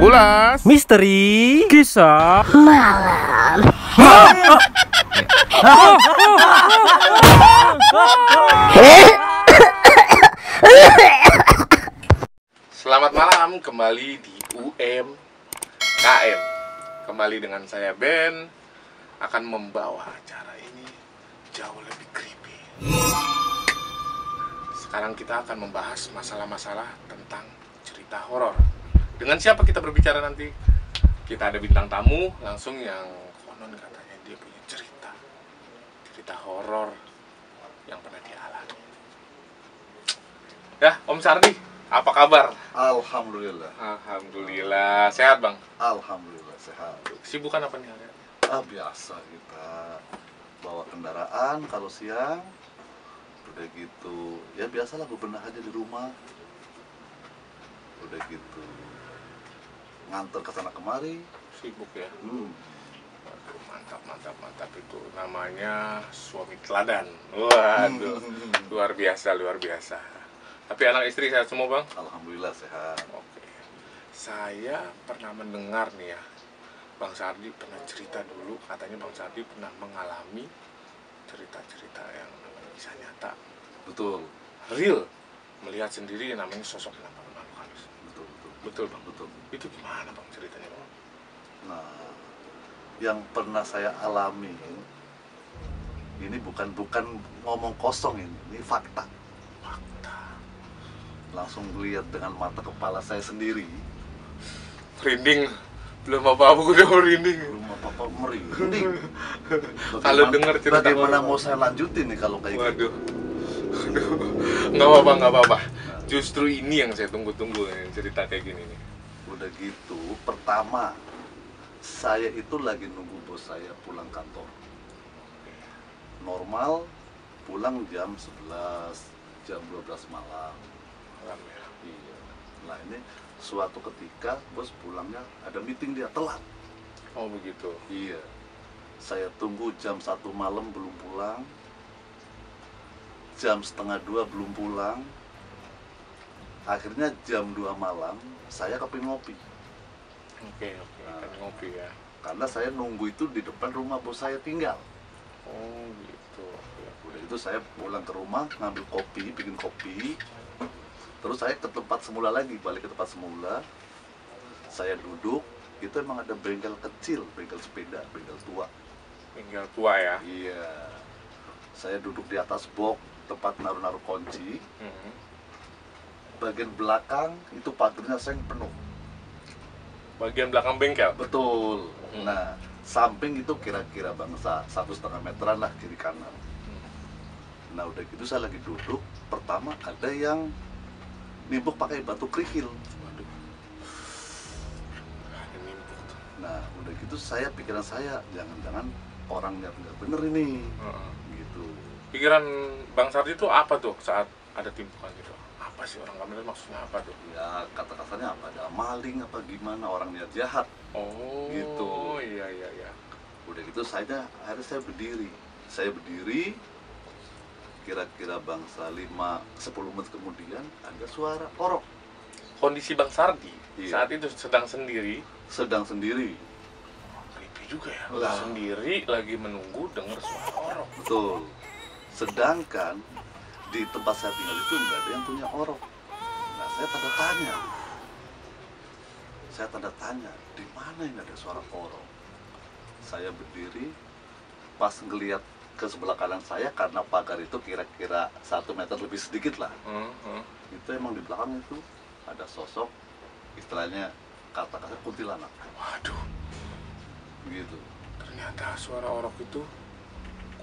Ulas Misteri Kisah Malam. Selamat malam, kembali di UMKM. Kembali dengan saya Ben, akan membawa acara ini jauh lebih creepy. Sekarang kita akan membahas masalah-masalah tentang cerita horor. Dengan siapa kita berbicara nanti? Kita ada bintang tamu langsung yang konon katanya dia punya cerita horor yang pernah dialami. Ya, Om Sardi, apa kabar? Alhamdulillah. Alhamdulillah, sehat Bang? Alhamdulillah sehat. Kesibukan apa nih hari? Biasa kita bawa kendaraan kalau siang. Udah gitu, ya biasalah bebenah aja di rumah. Udah gitu, nganter ke sana kemari. Sibuk ya? Waduh, mantap itu namanya suami teladan. Waduh, luar biasa. Tapi anak istri sehat semua Bang? Alhamdulillah sehat. Oke. Saya pernah mendengar nih ya, Bang Sardi pernah cerita dulu, katanya Bang Sardi pernah mengalami cerita-cerita yang namanya kisah nyata. Betul. Real, melihat sendiri namanya sosok makhluk halus. Betul Bang? Betul. Itu gimana Bang ceritanya Bang? Nah, yang pernah saya alami ini bukan ngomong kosong, ini fakta. Langsung lihat dengan mata kepala saya sendiri. Merinding, belum apa-apa udah merinding. Belum apa-apa merinding. Kalau dengar cerita bagaimana horor. mau saya lanjutin nih kalau kayak gitu? Waduh, nggak apa-apa. Justru ini yang saya tunggu-tunggu cerita kayak gini nih. Udah gitu, pertama saya itu lagi nunggu bos saya pulang kantor. Normal pulang jam 11, jam 12 malam. Alhamdulillah. Iya. Nah ini suatu ketika bos pulangnya ada meeting, dia telat. Oh begitu. Iya. Saya tunggu jam 1 malam belum pulang. Jam setengah 2 belum pulang. Akhirnya jam 2 malam saya kepingin ngopi. Oke, kan ngopi ya. Karena saya nunggu itu di depan rumah bos saya tinggal. Oh gitu. Udah itu saya pulang ke rumah ngambil kopi, bikin kopi. Terus saya ke tempat semula lagi, balik ke tempat semula. Saya duduk, itu emang ada bengkel kecil, bengkel sepeda, bengkel tua. Tinggal tua ya. Iya. Saya duduk di atas box tempat naruh-naruh kunci. Bagian belakang itu pagernya seng penuh. Bagian belakang bengkel. Betul. Nah, samping itu kira-kira bangsa 1,5 meteran lah kiri kanan. Nah udah gitu saya lagi duduk, pertama ada yang nimbuk pakai batu kerikil. Waduh. Ada nimbuk tuh. Nah udah gitu pikiran saya jangan-jangan orang nggak bener ini. Gitu. Pikiran Bang Sardi itu apa tuh saat ada timbukan gitu? Apa sih orang nggak bener, maksudnya apa tuh? Ya kata kasarnya apa, ada maling apa gimana, orang niat jahat. Oh Gitu. Iya. Udah gitu akhirnya saya berdiri. Kira-kira bangsa 5-10 menit kemudian ada suara orok. Kondisi Bang Sardi Iya. saat itu sedang sendiri. Creepy juga ya. Lah. Sendiri lagi menunggu dengar suara orok. Betul. Sedangkan di tempat saya tinggal itu nggak ada yang punya orok. Nah saya tanda tanya di mana ini ada suara orok. Saya berdiri, pas ngelihat ke sebelah kanan saya karena pagar itu kira-kira 1 meter lebih sedikit lah. Itu emang di belakang itu ada sosok, istilahnya kata-kata kuntilanak. Waduh, Gitu. ternyata suara orok itu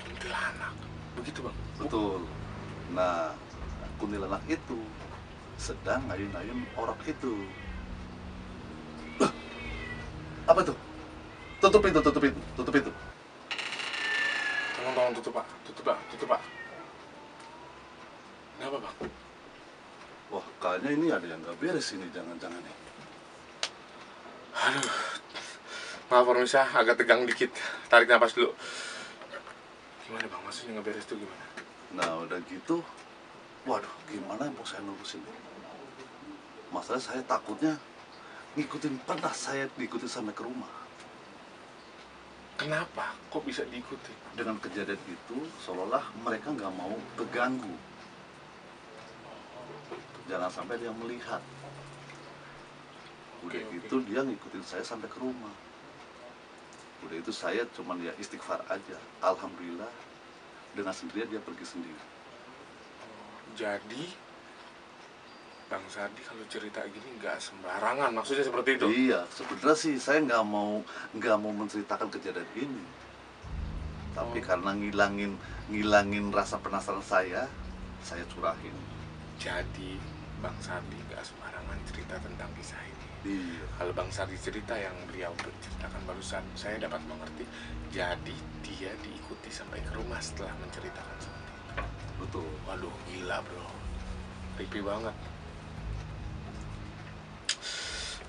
kuntilanak. Begitu Bang? Betul. Nah, kuntilanak itu sedang ngayun-ngayun orok itu. Loh, apa tuh? Tutup pintu. Tolong tutup Pak. Kenapa Bang? Wah, kayaknya ini ada yang nggak beres ini, jangan-jangan nih. Aduh, maaf pemirsa, agak tegang dikit. Tarik nafas dulu. Gimana Bang, maksudnya nggak beres tuh gimana? Nah, udah gitu, waduh, gimana mau saya nurusin? Masalah saya takutnya Pernah saya diikutin sampai ke rumah. Kenapa? Kok bisa diikuti? Dengan kejadian itu, seolah-olah mereka nggak mau keganggu. Jangan sampai dia melihat. Udah Oke, gitu dia ngikutin saya sampai ke rumah. Udah itu saya cuman ya istighfar aja. Alhamdulillah dengan sendirinya dia pergi sendiri. Jadi Bang Sardi kalau cerita gini nggak sembarangan, maksudnya seperti itu? Iya, sebenarnya sih saya nggak mau menceritakan kejadian ini. Tapi karena ngilangin rasa penasaran saya curahin. Jadi Bang Sardi nggak sembarangan cerita tentang kisah ini. Iya, Kalau Bang Sardi cerita yang beliau berceritakan barusan, saya dapat mengerti. Jadi dia diikuti sampai ke rumah setelah menceritakan seperti itu. betul. Waduh, gila bro, creepy banget.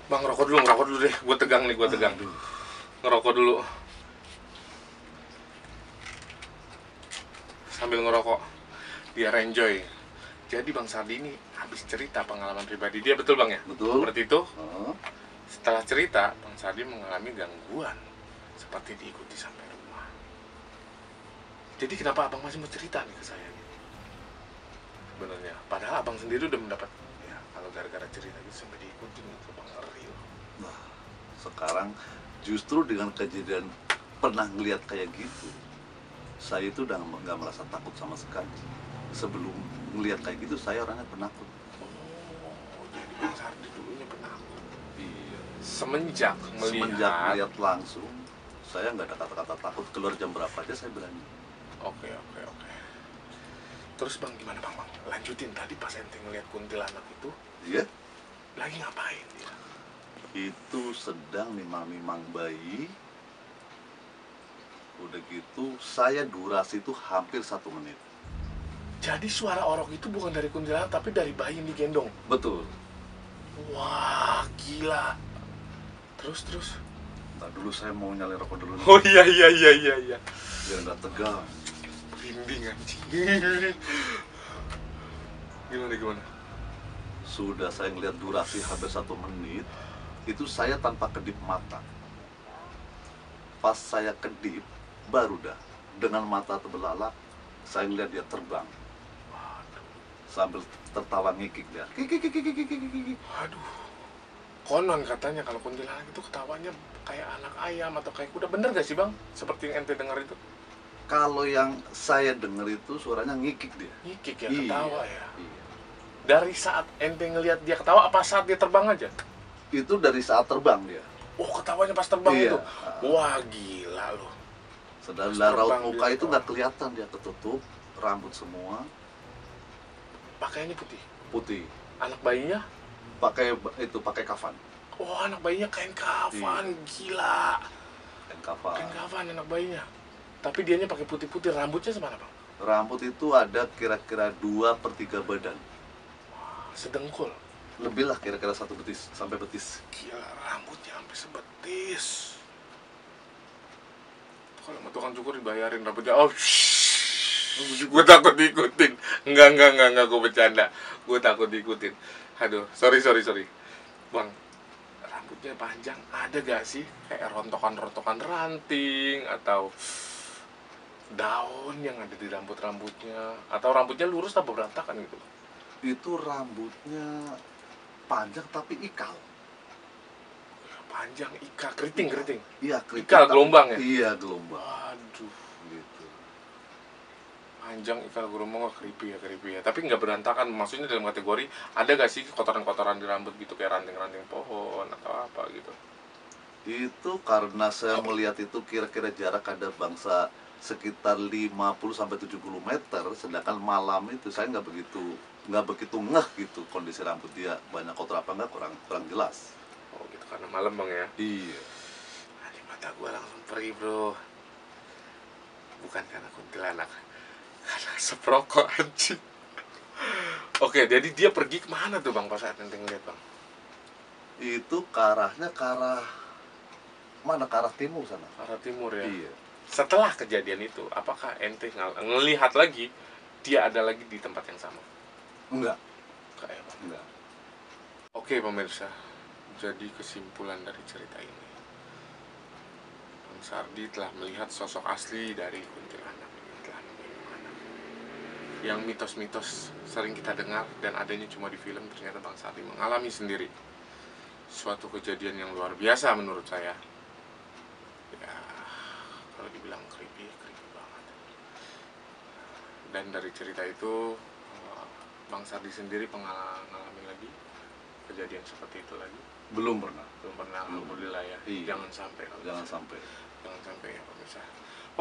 Bang, ngerokok dulu deh. Gue tegang nih, gue tegang. Aduh. Ngerokok dulu. Sambil ngerokok, biar enjoy. Jadi Bang Sardi ini habis cerita pengalaman pribadi dia, betul Bang ya? Betul. Seperti itu. Oh, Setelah cerita, Bang Sardi mengalami gangguan seperti diikuti sampai rumah. Jadi kenapa Abang masih mau cerita nih ke saya nih? Sebenarnya, padahal Abang sendiri udah mendapat, ya kalau gara-gara cerita gitu sampai diikuti itu Bang ngeri loh. nah, sekarang justru dengan kejadian pernah ngelihat kayak gitu, saya itu udah nggak merasa takut sama sekali. Sebelum ngelihat kayak gitu, saya orangnya penakut. Oh, jadi Bang Sardi dulunya penakut. Iya. Semenjak Semenjak melihat, melihat langsung, saya nggak ada kata-kata takut. Keluar jam berapa aja saya berani. oke. Terus Bang gimana Bang? Lanjutin tadi pas ente ngeliat kuntilanak itu, Iya. lagi ngapain dia? Itu sedang nimang-nimang bayi. Udah gitu, saya durasi itu hampir 1 menit. Jadi suara orok itu bukan dari kuntilanak tapi dari bayi yang digendong. Betul. Wah, gila. Terus. Ntar dulu saya mau nyalain rokok dulu nih, Oh iya. biar nggak tegang. Merinding anjing. Gimana? Sudah saya ngeliat durasi hampir 1 menit, itu saya tanpa kedip mata. Pas saya kedip, baru dah dengan mata terbelalak, saya ngeliat dia terbang sambil tertawa ngikik dia. Kikik. Aduh. Konon katanya kalau kuntilanak itu ketawanya kayak anak ayam atau kayak kuda. Bener gak sih Bang? Seperti yang ente dengar itu. Kalau yang saya dengar itu suaranya ngikik dia. Ngikik ya, ketawa ya. Iya. Dari saat ente ngelihat dia ketawa apa saat dia terbang aja? Itu dari saat terbang dia. Oh, ketawanya pas terbang Iya. itu. Wah, gila loh. Sedang Pas raut terbang muka dia itu ketawa. nggak kelihatan, dia ketutup, rambut semua Pakaiannya putih. putih. Anak bayinya, Pakai kafan. oh anak bayinya kain kafan, gila. Dan kafan. Kain kafan anak bayinya. Tapi dianya pakai putih-putih, rambutnya semana Bang? Rambut itu ada kira-kira 2/3 badan. Sedengkul. Lebih lah, kira-kira 1 betis sampai betis. Gila, rambutnya sampai sebetis. Kalau mau tukang cukur dibayarin rambutnya. Oh, gue takut diikutin. Enggak, gue bercanda. Gue takut diikutin. Aduh, sorry. Bang, rambutnya panjang, ada gak sih kayak rontokan-rontokan ranting atau daun yang ada di rambutnya, atau rambutnya lurus atau berantakan gitu? Itu rambutnya panjang tapi ikal. Panjang, keriting. Iya, keriting. Ikal gelombang ya? Iya, gelombang. Waduh, Gitu. panjang ikal gelombang, creepy ya. Tapi nggak berantakan, maksudnya dalam kategori ada gak sih kotoran-kotoran di rambut gitu kayak ranting-ranting pohon atau apa gitu? Itu karena saya melihat itu kira-kira jarak ada bangsa sekitar 50-70 meter, sedangkan malam itu saya nggak begitu ngeh gitu kondisi rambut dia banyak kotor apa enggak, kurang jelas. Oh gitu, karena malam Bang ya. Iya. Di mata gue langsung perih bro. Bukan karena kuntilanak, karena asap rokok anjing. Oke, jadi dia pergi kemana tuh Bang pas saat ente ngeliat Bang? Itu ke arahnya ke arah mana? Ke arah timur sana. Arah timur ya. Iya. Setelah kejadian itu, apakah ente ngelihat lagi dia ada lagi di tempat yang sama? Enggak. Kayak Bang. Enggak. Oke pemirsa, jadi kesimpulan dari cerita ini, Bang Sardi telah melihat sosok asli dari kuntilanak ini telah bagaimana. Yang mitos-mitos sering kita dengar dan adanya cuma di film, ternyata Bang Sardi mengalami sendiri suatu kejadian yang luar biasa menurut saya. Ya, kalau dibilang creepy banget. Dan dari cerita itu Bang Sardi sendiri mengalami lagi kejadian seperti itu lagi? Belum pernah. Alhamdulillah ya. Iya. Jangan sampai ya pemirsa.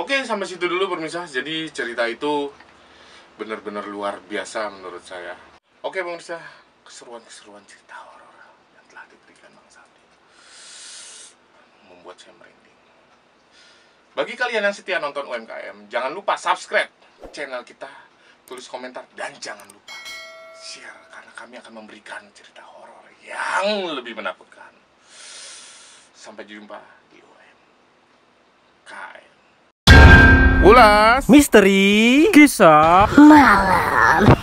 Oke, sampai situ dulu pemirsa. Jadi cerita itu benar-benar luar biasa menurut saya. Oke pemirsa, keseruan cerita horor yang telah diberikan Bang Sardi membuat saya merinding. Bagi kalian yang setia nonton UMKM, jangan lupa subscribe channel kita, tulis komentar, dan jangan lupa share, karena kami akan memberikan cerita horor yang lebih menakutkan. Sampai jumpa di UMKM. Ulas Misteri Kisah Malam.